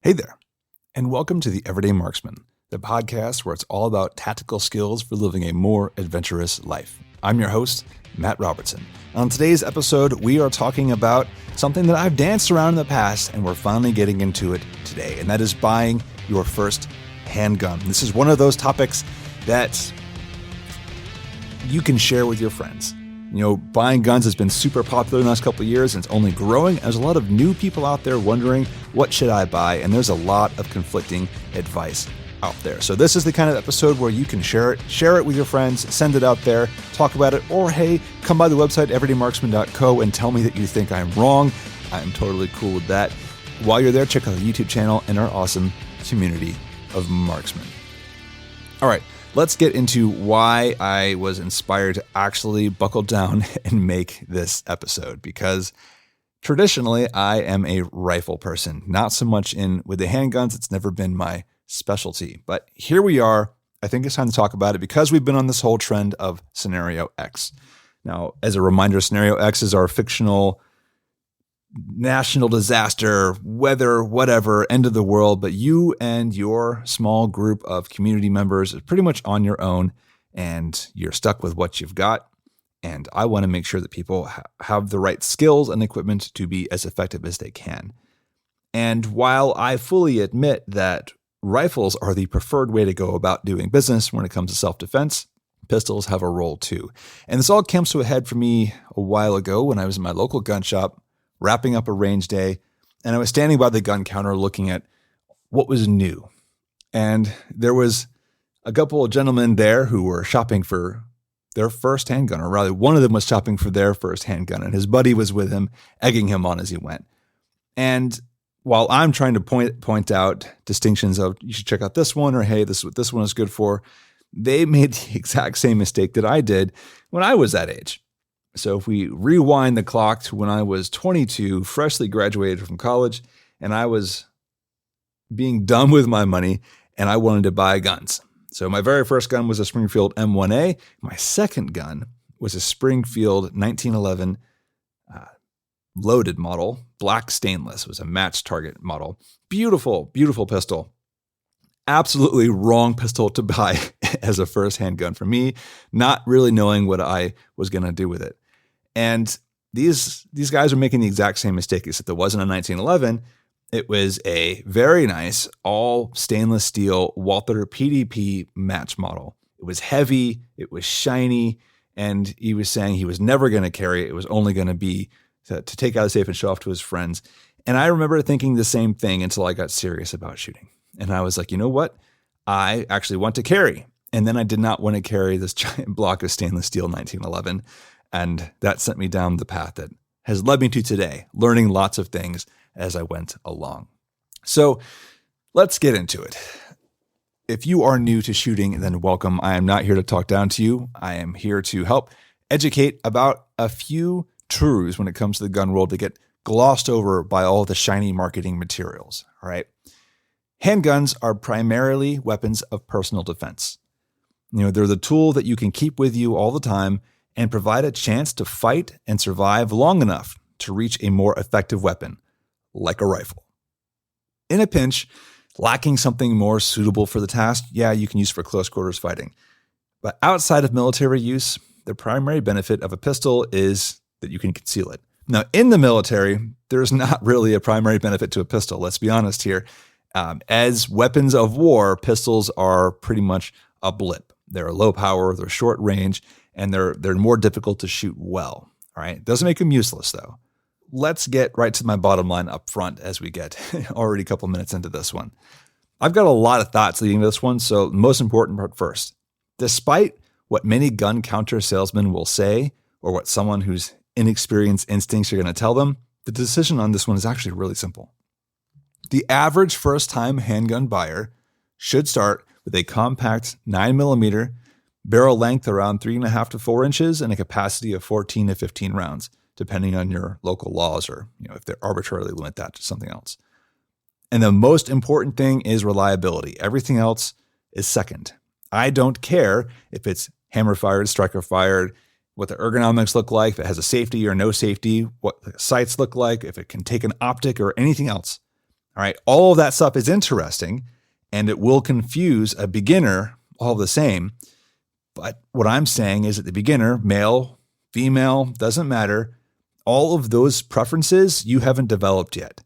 Hey there, and welcome to the Everyday Marksman, the podcast where it's all about tactical skills for living a more adventurous life. I'm your host, Matt Robertson. On today's episode, we are talking about something that I've danced around in the past, and we're finally getting into it today, and that is buying your first handgun. This is one of those topics that you can share with your friends. You know, buying guns has been super popular in the last couple of years, and it's only growing. There's a lot of new people out there wondering, what should I buy? And there's a lot of conflicting advice out there. So this is the kind of episode where you can share it with your friends, send it out there, talk about it, or hey, come by the website, everydaymarksman.co, and tell me that you think I'm wrong. I'm totally cool with that. While you're there, check out the YouTube channel and our awesome community of marksmen. All right. Let's get into why I was inspired to actually buckle down and make this episode, because traditionally I am a rifle person, not so much with the handguns. It's never been my specialty, but here we are. I think it's time to talk about it because we've been on this whole trend of Scenario X. Now, as a reminder, Scenario X is our fictional national disaster, weather, whatever, end of the world, but you and your small group of community members are pretty much on your own, and you're stuck with what you've got. And I want to make sure that people have the right skills and equipment to be as effective as they can. And while I fully admit that rifles are the preferred way to go about doing business when it comes to self-defense, pistols have a role too. And this all comes to a head for me a while ago when I was in my local gun shop, wrapping up a range day, and I was standing by the gun counter looking at what was new. And there was a couple of gentlemen there who were shopping for their first handgun, or rather one of them was shopping for their first handgun, and his buddy was with him, egging him on as he went. And while I'm trying to point out distinctions of, you should check out this one, or hey, this is what this one is good for, they made the exact same mistake that I did when I was that age. So if we rewind the clock to when I was 22, freshly graduated from college, and I was being done with my money, and I wanted to buy guns. So my very first gun was a Springfield M1A. My second gun was a Springfield 1911 loaded model, black stainless. It was a match target model. Beautiful, beautiful pistol. Absolutely wrong pistol to buy as a first handgun for me, not really knowing what I was going to do with it. And these guys are making the exact same mistake, except it wasn't a 1911. It was a very nice, all stainless steel Walther PDP match model. It was heavy, it was shiny, and he was saying he was never going to carry it. It was only going to be to take out of the safe and show off to his friends. And I remember thinking the same thing until I got serious about shooting. And I was like, you know what? I actually want to carry. And then I did not want to carry this giant block of stainless steel 1911. And that sent me down the path that has led me to today, learning lots of things as I went along. So let's get into it. If you are new to shooting, then welcome. I am not here to talk down to you. I am here to help educate about a few truths when it comes to the gun world that get glossed over by all the shiny marketing materials. All right. Handguns are primarily weapons of personal defense. You know, they're the tool that you can keep with you all the time and provide a chance to fight and survive long enough to reach a more effective weapon, like a rifle. In a pinch, lacking something more suitable for the task, yeah, you can use for close quarters fighting. But outside of military use, the primary benefit of a pistol is that you can conceal it. Now, in the military, there's not really a primary benefit to a pistol. Let's be honest here. As weapons of war, pistols are pretty much a blip. They're low power, they're short range, and they're more difficult to shoot well. All right, doesn't make them useless though. Let's get right to my bottom line up front as we get already a couple minutes into this one. I've got a lot of thoughts leading to this one, so the most important part first. Despite what many gun counter salesmen will say, or what someone whose inexperienced instincts are going to tell them, the decision on this one is actually really simple. The average first-time handgun buyer should start with a compact 9mm, barrel length around 3.5 to 4 inches, and a capacity of 14 to 15 rounds, depending on your local laws or if they arbitrarily limit that to something else. And the most important thing is reliability. Everything else is second. I don't care if it's hammer fired, striker fired, what the ergonomics look like, if it has a safety or no safety, what the sights look like, if it can take an optic or anything else. All right. All of that stuff is interesting and it will confuse a beginner all the same. But what I'm saying is that the beginner, male, female, doesn't matter. All of those preferences you haven't developed yet.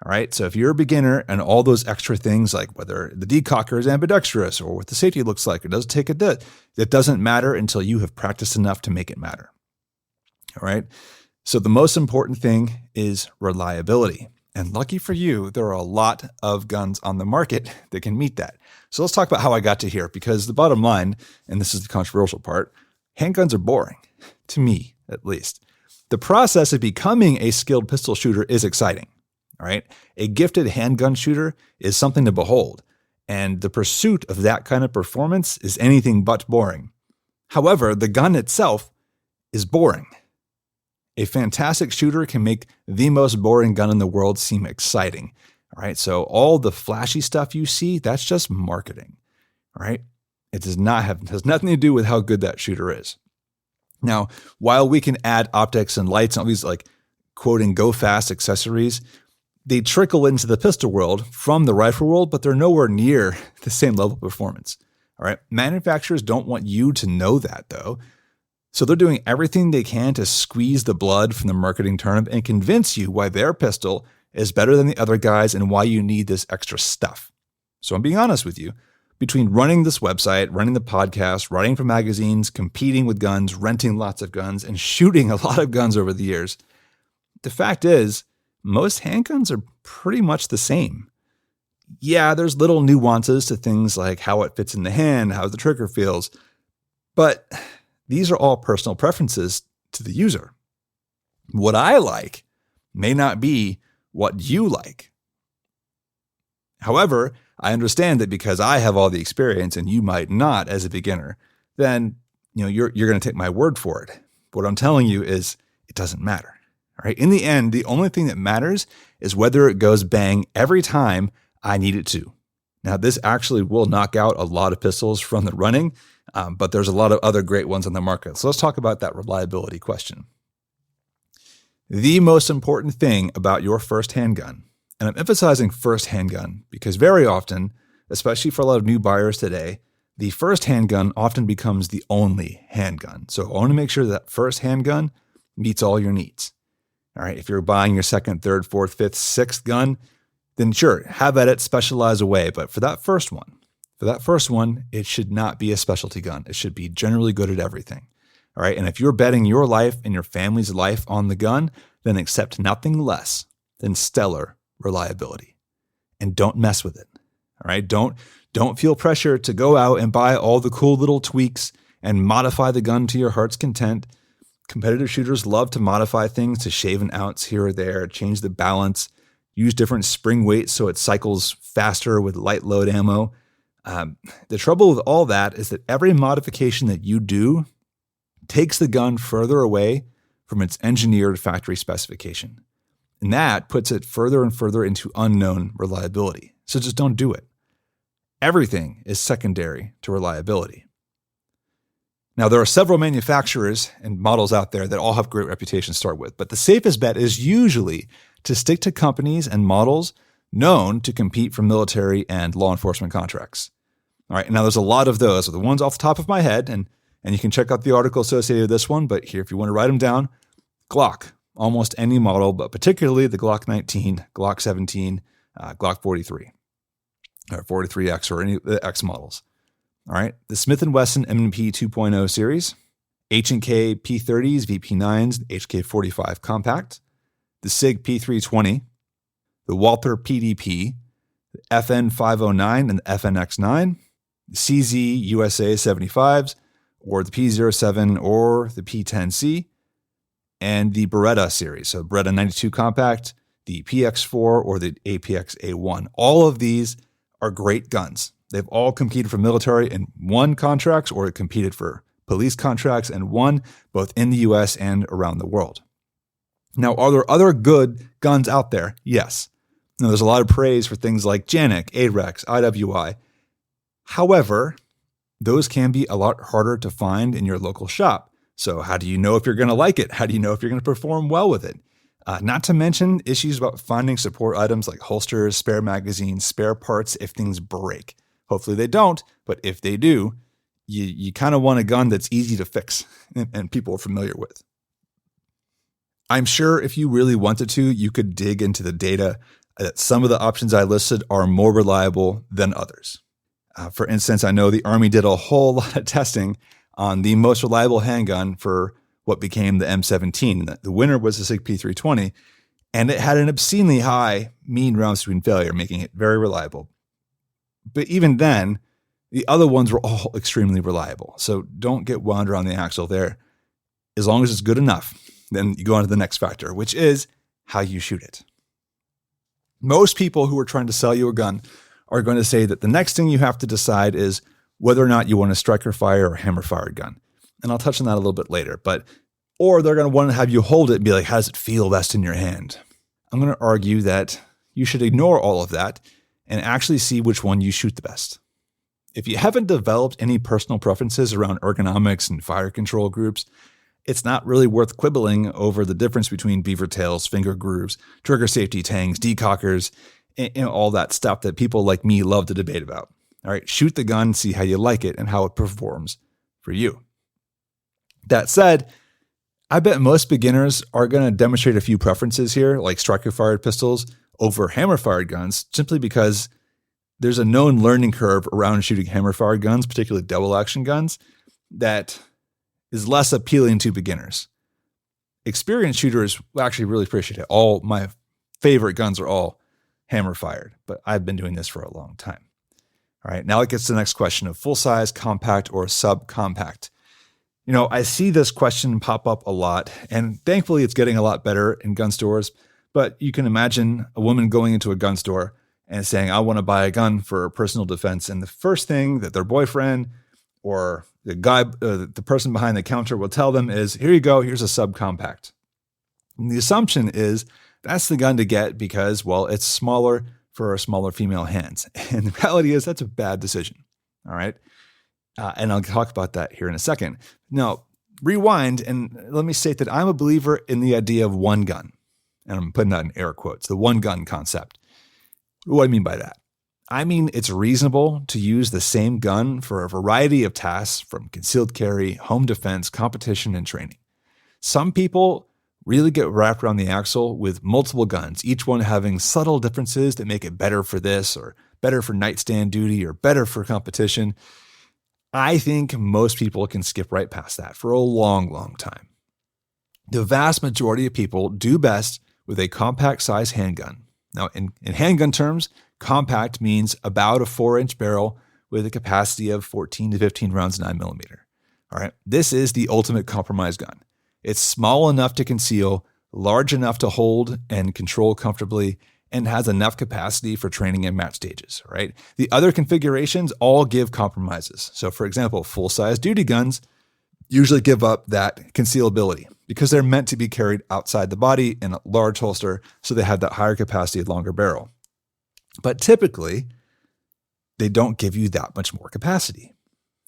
All right. So if you're a beginner and all those extra things like whether the decocker is ambidextrous or what the safety looks like, or does take a dip, it doesn't matter until you have practiced enough to make it matter. All right. So the most important thing is reliability. And lucky for you, there are a lot of guns on the market that can meet that. So let's talk about how I got to here, because the bottom line, and this is the controversial part, handguns are boring, to me at least. The process of becoming a skilled pistol shooter is exciting. All right. A gifted handgun shooter is something to behold, and the pursuit of that kind of performance is anything but boring. However, the gun itself is boring. A fantastic shooter can make the most boring gun in the world seem exciting. All right. So all the flashy stuff you see, that's just marketing. All right. It has nothing to do with how good that shooter is. Now, while we can add optics and lights and all these like quoting go fast accessories, they trickle into the pistol world from the rifle world, but they're nowhere near the same level of performance. All right. Manufacturers don't want you to know that though. So they're doing everything they can to squeeze the blood from the marketing turnip and convince you why their pistol is better than the other guys and why you need this extra stuff. So I'm being honest with you. Between running this website, running the podcast, writing for magazines, competing with guns, renting lots of guns, and shooting a lot of guns over the years, the fact is, most handguns are pretty much the same. Yeah, there's little nuances to things like how it fits in the hand, how the trigger feels, but these are all personal preferences to the user. What I like may not be what you like. However, I understand that because I have all the experience and you might not as a beginner, then you're going to take my word for it. What I'm telling you is it doesn't matter. All right. In the end, the only thing that matters is whether it goes bang every time I need it to. Now, this actually will knock out a lot of pistols from the running, but there's a lot of other great ones on the market. So let's talk about that reliability question. The most important thing about your first handgun, and I'm emphasizing first handgun because very often, especially for a lot of new buyers today, the first handgun often becomes the only handgun. So I want to make sure that first handgun meets all your needs. All right, if you're buying your second, third, fourth, fifth, sixth gun, then sure, have at it, specialize away. But for that first one, it should not be a specialty gun. It should be generally good at everything. All right. And if you're betting your life and your family's life on the gun, then accept nothing less than stellar reliability. And don't mess with it. All right. Don't feel pressure to go out and buy all the cool little tweaks and modify the gun to your heart's content. Competitive shooters love to modify things to shave an ounce here or there, change the balance, use different spring weights so it cycles faster with light load ammo. The trouble with all that is that every modification that you do takes the gun further away from its engineered factory specification. And that puts it further and further into unknown reliability. So just don't do it. Everything is secondary to reliability. Now, there are several manufacturers and models out there that all have great reputations to start with, but the safest bet is usually to stick to companies and models known to compete for military and law enforcement contracts. All right, now there's a lot of those. The ones off the top of my head, and you can check out the article associated with this one, but here, if you want to write them down, Glock, almost any model, but particularly the Glock 19, Glock 17, Glock 43, or 43X, or any of the X models. All right, the Smith & Wesson M&P 2.0 series, H&K P30s, VP9s, HK 45 Compact, the SIG P320, the Walther PDP, the FN 509 and the FNX9, the CZ USA 75s, or the P07 or the P10C, and the Beretta series. So Beretta 92 Compact, the PX4 or the APX A1. All of these are great guns. They've all competed for military and won contracts, or competed for police contracts and won both in the US and around the world. Now, are there other good guns out there? Yes. Now, there's a lot of praise for things like Janik, AREX, IWI. However, those can be a lot harder to find in your local shop. So how do you know if you're going to like it? How do you know if you're going to perform well with it? Not to mention issues about finding support items like holsters, spare magazines, spare parts if things break. Hopefully they don't, but if they do, you kind of want a gun that's easy to fix and people are familiar with. I'm sure if you really wanted to, you could dig into the data that some of the options I listed are more reliable than others. For instance, I know the Army did a whole lot of testing on the most reliable handgun for what became the M17. The winner was the SIG P320, and it had an obscenely high mean rounds between failure, making it very reliable. But even then, the other ones were all extremely reliable. So don't get wound around the axle there. As long as it's good enough, then you go on to the next factor, which is how you shoot it. Most people who are trying to sell you a gun are going to say that the next thing you have to decide is whether or not you want a striker fire or hammer fired gun. And I'll touch on that a little bit later, or they're going to want to have you hold it and be like, how does it feel best in your hand? I'm going to argue that you should ignore all of that and actually see which one you shoot the best. If you haven't developed any personal preferences around ergonomics and fire control groups, it's not really worth quibbling over the difference between beaver tails, finger grooves, trigger safety tangs, decockers, and all that stuff that people like me love to debate about. All right, shoot the gun, see how you like it and how it performs for you. That said, I bet most beginners are going to demonstrate a few preferences here, like striker-fired pistols over hammer-fired guns, simply because there's a known learning curve around shooting hammer-fired guns, particularly double-action guns, that is less appealing to beginners. Experienced shooters actually really appreciate it. All my favorite guns are all hammer-fired, but I've been doing this for a long time. All right, now it gets to the next question of full-size, compact, or subcompact. I see this question pop up a lot, and thankfully it's getting a lot better in gun stores, but you can imagine a woman going into a gun store and saying, I want to buy a gun for personal defense, and the first thing that their boyfriend or the person behind the counter will tell them is, here you go, here's a subcompact. And the assumption is that's the gun to get because, well, it's smaller for smaller female hands. And the reality is that's a bad decision, all right? And I'll talk about that here in a second. Now, rewind and let me state that I'm a believer in the idea of one gun. And I'm putting that in air quotes, the one gun concept. What do I mean by that? I mean, it's reasonable to use the same gun for a variety of tasks from concealed carry, home defense, competition, and training. Some people really get wrapped around the axle with multiple guns, each one having subtle differences that make it better for this or better for nightstand duty or better for competition. I think most people can skip right past that for a long, long time. The vast majority of people do best with a compact size handgun. Now, in handgun terms, compact means about a 4-inch barrel with a capacity of 14 to 15 rounds 9mm. All right, this is the ultimate compromise gun. It's small enough to conceal, large enough to hold and control comfortably, and has enough capacity for training and match stages, right? The other configurations all give compromises. So for example, full-size duty guns usually give up that concealability because they're meant to be carried outside the body in a large holster, so they have that higher capacity, longer barrel. But typically, they don't give you that much more capacity.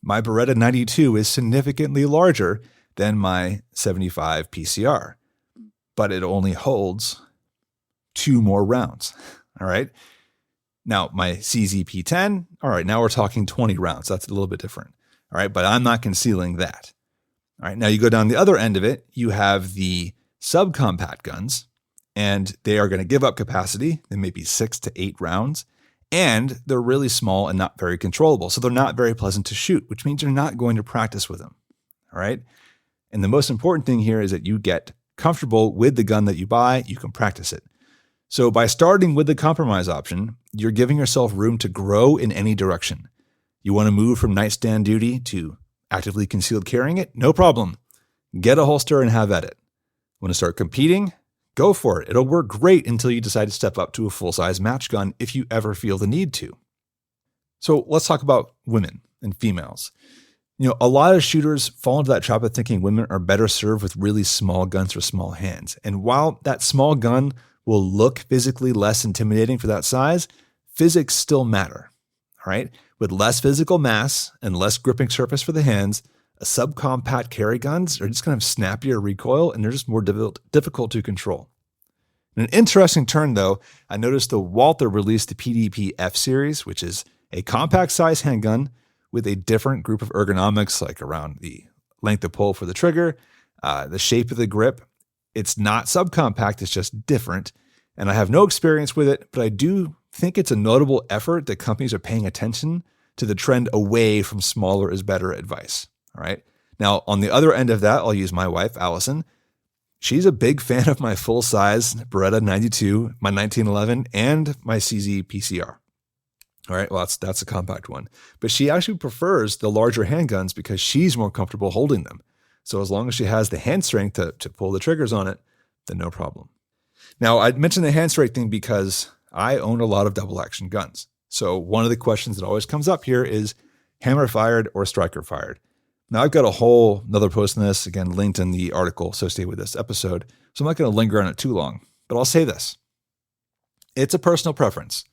My Beretta 92 is significantly larger than my 75 PCR, but it only holds 2 more rounds. All right. Now my CZP-10, all right, now we're talking 20 rounds. That's a little bit different. All right. But I'm not concealing that. All right. Now you go down the other end of it. You have the subcompact guns, and they are going to give up capacity. They may be 6 to 8 rounds, and they're really small and not very controllable. So they're not very pleasant to shoot, which means you're not going to practice with them. All right. And the most important thing here is that you get comfortable with the gun that you buy. You can practice it. So by starting with the compromise option, you're giving yourself room to grow in any direction. You want to move from nightstand duty to actively concealed carrying it? No problem. Get a holster and have at it. Want to start competing? Go for it. It'll work great until you decide to step up to a full-size match gun if you ever feel the need to. So let's talk about women and females. A lot of shooters fall into that trap of thinking women are better served with really small guns for small hands. And while that small gun will look physically less intimidating for that size, physics still matter, all right? With less physical mass and less gripping surface for the hands, a subcompact carry guns are just going to have snappier recoil and they're just more difficult to control. In an interesting turn, though, I noticed the Walther released the PDP F series, which is a compact size handgun with a different group of ergonomics, like around the length of pull for the trigger, the shape of the grip. It's not subcompact, it's just different. And I have no experience with it, but I do think it's a notable effort that companies are paying attention to the trend away from smaller is better advice. All right. Now, on the other end of that, I'll use my wife, Allison. She's a big fan of my full-size Beretta 92, my 1911, and my CZ PCR. All right, well, that's a compact one. But she actually prefers the larger handguns because she's more comfortable holding them. So as long as she has the hand strength to pull the triggers on it, then no problem. Now, I mentioned the hand strength thing because I own a lot of double-action guns. So one of the questions that always comes up here is hammer-fired or striker-fired. Now, I've got a whole another post on this, again, linked in the article associated with this episode, so I'm not going to linger on it too long. But I'll say this. It's a personal preference.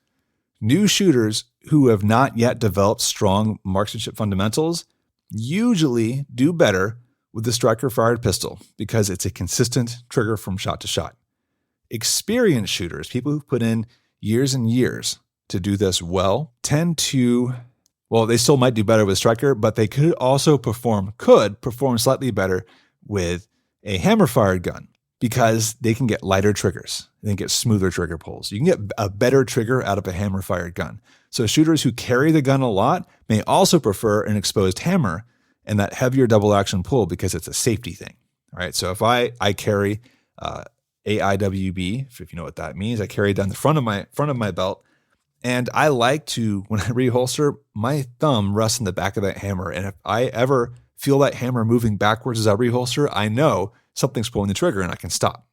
New shooters who have not yet developed strong marksmanship fundamentals usually do better with the striker-fired pistol because it's a consistent trigger from shot to shot. Experienced shooters, people who've put in years and years to do this well, tend to... Well, they still might do better with striker, but they could perform slightly better with a hammer-fired gun because they can get lighter triggers. They can get smoother trigger pulls. You can get a better trigger out of a hammer-fired gun. So shooters who carry the gun a lot may also prefer an exposed hammer and that heavier double-action pull because it's a safety thing. All right. So if I carry AIWB, if you know what that means, I carry it down the front of my belt. And I like to, when I reholster, my thumb rests in the back of that hammer. And if I ever feel that hammer moving backwards as I reholster, I know something's pulling the trigger and I can stop.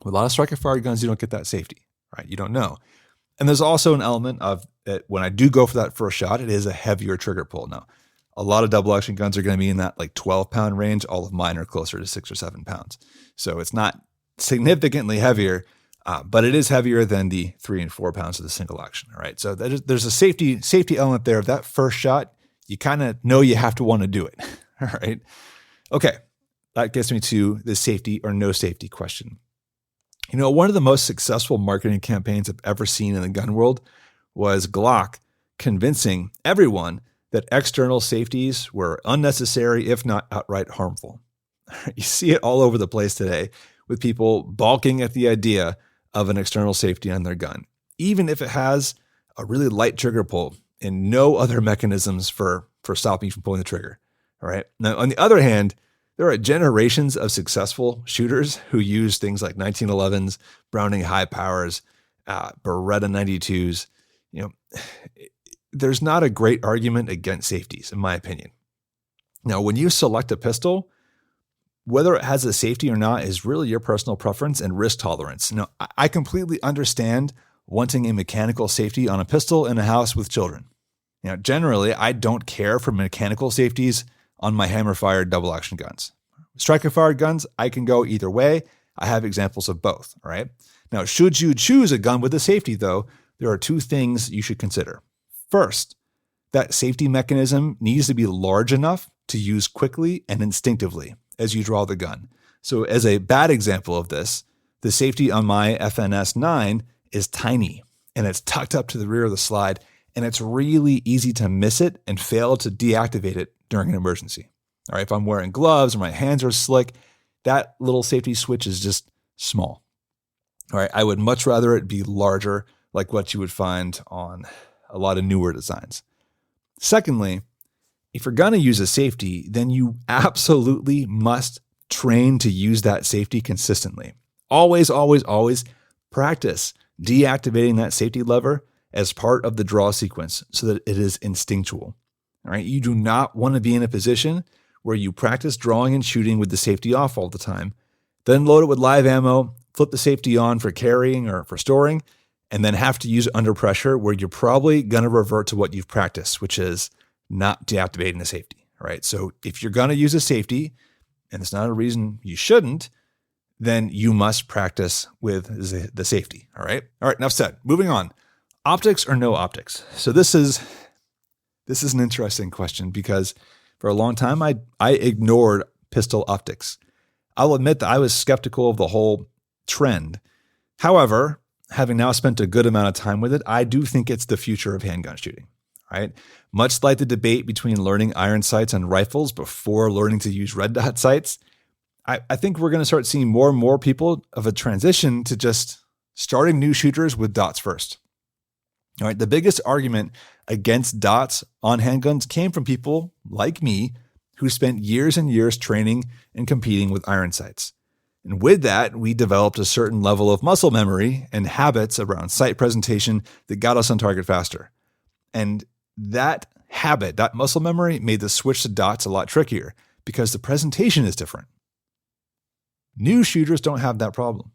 With a lot of striker-fired guns, you don't get that safety, right? You don't know. And there's also an element of that when I do go for that first shot, it is a heavier trigger pull. Now, a lot of double-action guns are going to be in that like 12-pound range. All of mine are closer to 6 or 7 pounds. So it's not significantly heavier, but it is heavier than the 3 and 4 pounds of the single action. All right. So there's a safety element there of that first shot. You kind of know you have to want to do it. All right. Okay. That gets me to the safety or no safety question. You know, one of the most successful marketing campaigns I've ever seen in the gun world was Glock convincing everyone that external safeties were unnecessary, if not outright harmful. You see it all over the place today with people balking at the idea of an external safety on their gun, even if it has a really light trigger pull and no other mechanisms for stopping you from pulling the trigger. All right. Now, on the other hand, there are generations of successful shooters who use things like 1911s, Browning high powers, Beretta 92s. You know, there's not a great argument against safeties, in my opinion. Now, when you select a pistol, whether it has a safety or not is really your personal preference and risk tolerance. Now, I completely understand wanting a mechanical safety on a pistol in a house with children. You know, generally, I don't care for mechanical safeties on my hammer-fired double-action guns. Striker-fired guns, I can go either way. I have examples of both, all right? Now, should you choose a gun with a safety, though, there are 2 things you should consider. First, that safety mechanism needs to be large enough to use quickly and instinctively as you draw the gun. So as a bad example of this, the safety on my FNS 9 is tiny and it's tucked up to the rear of the slide, and it's really easy to miss it and fail to deactivate it during an emergency. All right, if I'm wearing gloves or my hands are slick, that little safety switch is just small. All right, I would much rather it be larger, like what you would find on a lot of newer designs. Secondly, if you're going to use a safety, then you absolutely must train to use that safety consistently. Always, always, always practice deactivating that safety lever as part of the draw sequence so that it is instinctual. All right, you do not want to be in a position where you practice drawing and shooting with the safety off all the time, then load it with live ammo, flip the safety on for carrying or for storing, and then have to use it under pressure where you're probably going to revert to what you've practiced, which is not deactivating the safety. All right. So if you're going to use a safety, and it's not a reason you shouldn't, then you must practice with the safety. All right. All right. Enough said. Moving on. Optics or no optics? So this is an interesting question because for a long time I ignored pistol optics. I'll admit that I was skeptical of the whole trend However, having now spent a good amount of time with it, I do think it's the future of handgun shooting, right? Much like the debate between learning iron sights on rifles before learning to use red dot sights, I think we're going to start seeing more and more people of a transition to just starting new shooters with dots first. All right, the biggest argument against dots on handguns came from people like me who spent years and years training and competing with iron sights. And with that, we developed a certain level of muscle memory and habits around sight presentation that got us on target faster. And that habit, that muscle memory, made the switch to dots a lot trickier because the presentation is different. New shooters don't have that problem.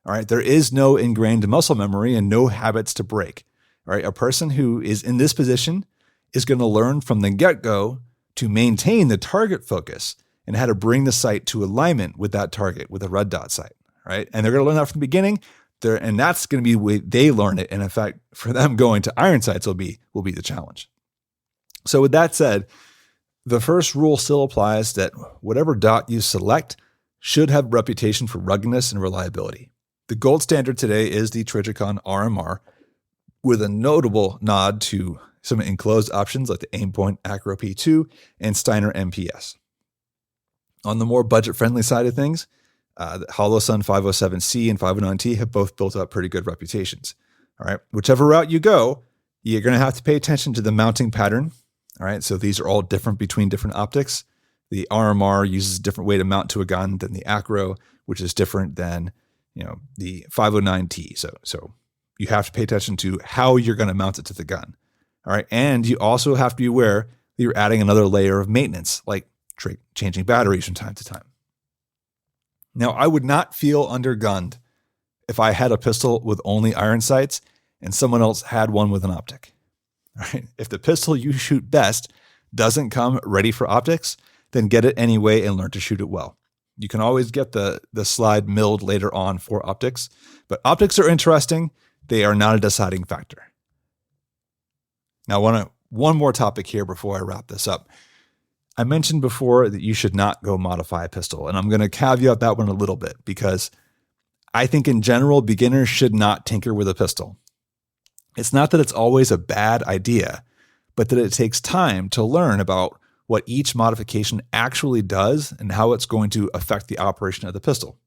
All right, there is no ingrained muscle memory and no habits to break. All right, a person who is in this position is going to learn from the get-go to maintain the target focus and how to bring the sight to alignment with that target with a red dot sight, right? And they're going to learn that from the beginning, and that's going to be the way they learn it. And in fact, for them going to iron sights will be the challenge. So with that said, the first rule still applies that whatever dot you select should have a reputation for ruggedness and reliability. The gold standard today is the Trijicon RMR, with a notable nod to some enclosed options like the Aimpoint Acro P2 and Steiner MPS. On the more budget-friendly side of things, the HoloSun 507C and 509T have both built up pretty good reputations. All right, whichever route you go, you're going to have to pay attention to the mounting pattern. All right, so these are all different between different optics. The RMR uses a different way to mount to a gun than the Acro, which is different than the 509T. So you have to pay attention to how you're going to mount it to the gun. All right, and you also have to be aware that you're adding another layer of maintenance, like changing batteries from time to time. Now, I would not feel undergunned if I had a pistol with only iron sights and someone else had one with an optic. All right, if the pistol you shoot best doesn't come ready for optics, then get it anyway and learn to shoot it well. You can always get the slide milled later on for optics, but optics are interesting. They are not a deciding factor. Now, I want one more topic here before I wrap this up. I mentioned before that you should not go modify a pistol, and I'm going to caveat that one a little bit because I think in general, beginners should not tinker with a pistol. It's not that it's always a bad idea, but that it takes time to learn about what each modification actually does and how it's going to affect the operation of the pistol.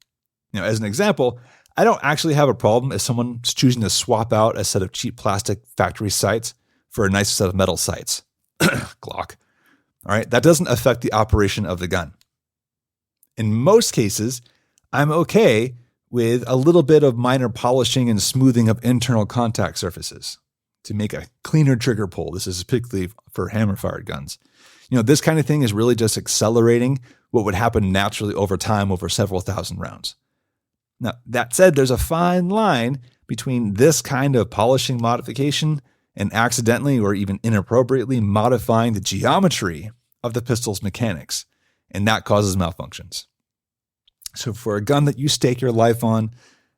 As an example, I don't actually have a problem if someone's choosing to swap out a set of cheap plastic factory sights for a nice set of metal sights. Glock. All right, that doesn't affect the operation of the gun. In most cases, I'm okay with a little bit of minor polishing and smoothing of internal contact surfaces to make a cleaner trigger pull. This is particularly for hammer-fired guns. This kind of thing is really just accelerating what would happen naturally over time over several thousand rounds. Now, that said, there's a fine line between this kind of polishing modification and accidentally or even inappropriately modifying the geometry of the pistol's mechanics, and that causes malfunctions. So for a gun that you stake your life on,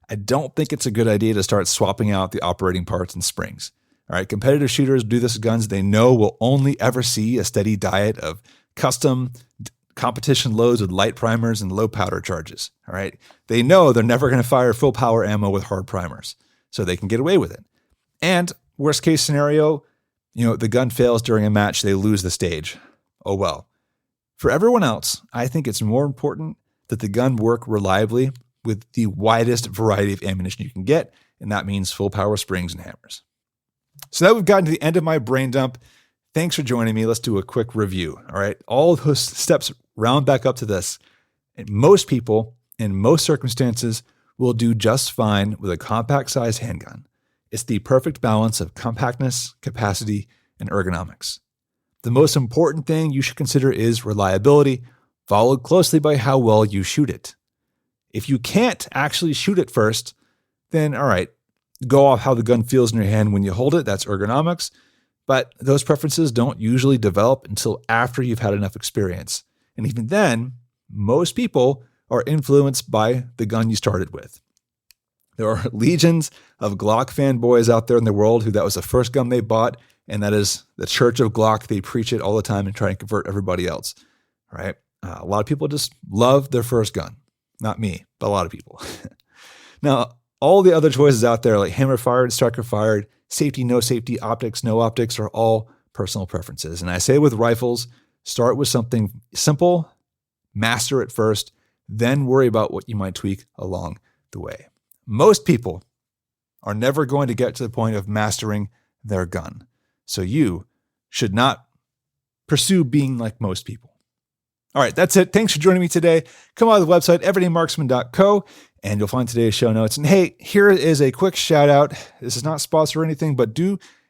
I don't think it's a good idea to start swapping out the operating parts and springs. All right, competitive shooters do this with guns they know will only ever see a steady diet of custom competition loads with light primers and low powder charges. All right, they know they're never going to fire full power ammo with hard primers, so they can get away with it. And worst case scenario, the gun fails during a match, they lose the stage. Oh well. For everyone else, I think it's more important that the gun work reliably with the widest variety of ammunition you can get, and that means full power springs and hammers. So now we've gotten to the end of my brain dump. Thanks for joining me. Let's do a quick review. All right. All of those steps round back up to this. And most people in most circumstances will do just fine with a compact size handgun. It's the perfect balance of compactness, capacity, and ergonomics. The most important thing you should consider is reliability, followed closely by how well you shoot it. If you can't actually shoot it first, then all right, go off how the gun feels in your hand when you hold it. That's ergonomics. But those preferences don't usually develop until after you've had enough experience. And even then, most people are influenced by the gun you started with. There are legions of Glock fanboys out there in the world who that was the first gun they bought, and that is the Church of Glock. They preach it all the time and try and convert everybody else, right? A lot of people just love their first gun. Not me, but a lot of people. Now, All the other choices out there, like hammer fired, striker fired, safety, no safety, optics, no optics, are all personal preferences. And I say with rifles, start with something simple, master it first, then worry about what you might tweak along the way. Most people are never going to get to the point of mastering their gun. So you should not pursue being like most people. All right, that's it. Thanks for joining me today. Come on to the website, everydaymarksman.co, and you'll find today's show notes. And hey, here is a quick shout out. This is not sponsored or anything, but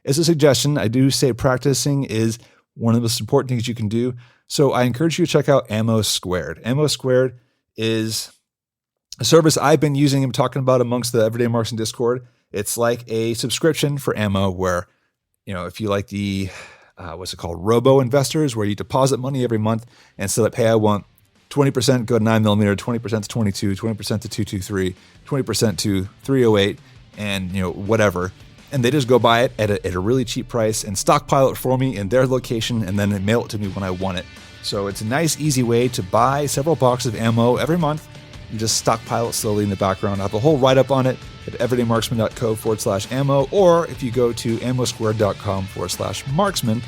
as a suggestion, I do say practicing is one of the most important things you can do. So I encourage you to check out Ammo Squared. Ammo Squared is a service I've been using and talking about amongst the Everyday Marksman Discord. It's like a subscription for ammo where, if you like the robo investors, where you deposit money every month and say, hey, I want 20% go to 9mm, 20% to 22, 20% to 223, 20% to 308, and whatever. And they just go buy it at a really cheap price and stockpile it for me in their location and then mail it to me when I want it. So it's a nice, easy way to buy several boxes of ammo every month. You just stockpile it slowly in the background. I have a whole write-up on it at everydaymarksman.co/ammo, or if you go to ammosquared.com/marksman,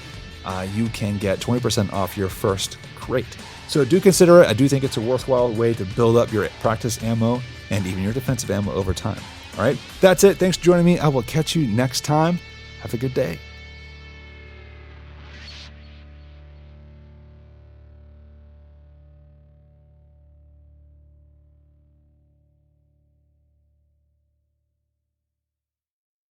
you can get 20% off your first crate. So do consider it. I do think it's a worthwhile way to build up your practice ammo and even your defensive ammo over time. All right, that's it. Thanks for joining me. I will catch you next time. Have a good day.